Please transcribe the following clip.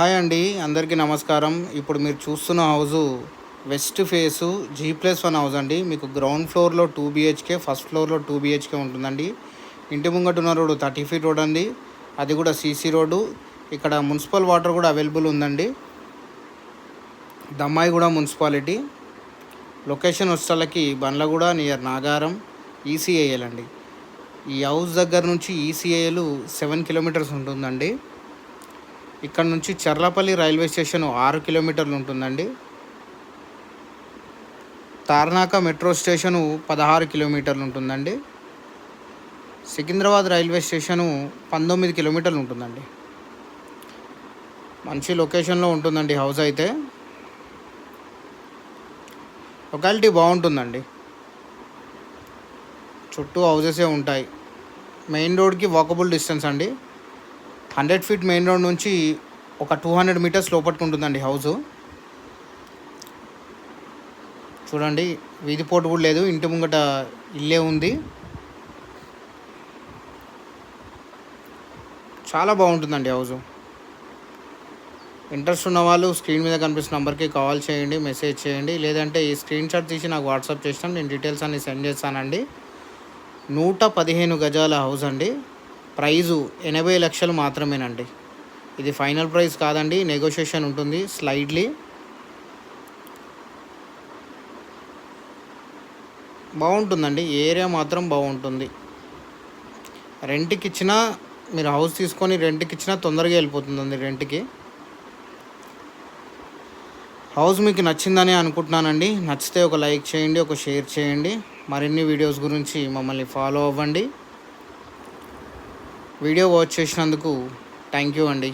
Hi అండి, అందరికీ నమస్కారం. ఇప్పుడు మీరు చూస్తున్న house west face G+1 house అండి. మీకు గ్రౌండ్ ఫ్లోర్లో 2 BHK, ఫస్ట్ ఫ్లోర్లో 2 BHK ఉంటుందండి. ఇంటి ముంగట ఉన్న రోడ్డు 30 ఫీట్ రోడ్ అండి. అది కూడా సీసీ రోడ్డు. ఇక్కడ మున్సిపల్ వాటర్ కూడా అవైలబుల్ ఉందండి. దమ్మాయిగూడ మున్సిపాలిటీ. లొకేషన్ వచ్చేసరికి బండ్లగూడ నియర్ నాగారం ECIL అండి. ఈ హౌస్ దగ్గర నుంచి ECIL 7 కిలోమీటర్స్ ఉంటుందండి. ఇక్కడ నుంచి చర్లపల్లి రైల్వే స్టేషన్ 6 కిలోమీటర్లు ఉంటుందండి. తార్నాక మెట్రో స్టేషను 16 కిలోమీటర్లు ఉంటుందండి. సికింద్రాబాద్ రైల్వే స్టేషను 19 కిలోమీటర్లు ఉంటుందండి. మంచి లొకేషన్లో ఉంటుందండి హౌస్ అయితే. లొకాలిటీ బాగుంటుందండి. చుట్టూ హౌజెసే ఉంటాయి. మెయిన్ రోడ్కి వాకబుల్ డిస్టెన్స్ అండి. 100 ఫీట్ మెయిన్ రోడ్ నుంచి ఒక 200 మీటర్స్ లోపలికి ఉంటుందండి హౌజు. చూడండి, వీధి పోటు కూడా లేదు, ఇంటి ముంగట ఇల్లే ఉంది. చాలా బాగుంటుందండి హౌజు. ఇంట్రెస్ట్ ఉన్న వాళ్ళు స్క్రీన్ మీద కనిపిస్తున్న నెంబర్కి కాల్ చేయండి, మెసేజ్ చేయండి. లేదంటే ఈ స్క్రీన్ షాట్ తీసి నాకు వాట్సాప్ చేసినా నేను డీటెయిల్స్ అన్ని సెండ్ చేస్తానండి. 115 గజాల హౌస్ అండి. ప్రైజు 80 లక్షలు మాత్రమేనండి. ఇది ఫైనల్ ప్రైస్ కాదండి, నెగోషియేషన్ ఉంటుంది స్లైడ్లీ. బాగుంటుందండి, ఏరియా మాత్రం బాగుంటుంది. రెంట్కి ఇచ్చినా, మీరు హౌస్ తీసుకొని రెంట్కి ఇచ్చినా తొందరగా వెళ్ళిపోతుందండి రెంట్కి. హౌస్ మీకు నచ్చిందని అనుకుంటున్నానండి. నచ్చితే ఒక లైక్ చేయండి, ఒక షేర్ చేయండి. మరిన్ని వీడియోస్ గురించి మమ్మల్ని ఫాలో అవ్వండి. వీడియో వాచ్ చేసినందుకు థ్యాంక్ యూ అండి.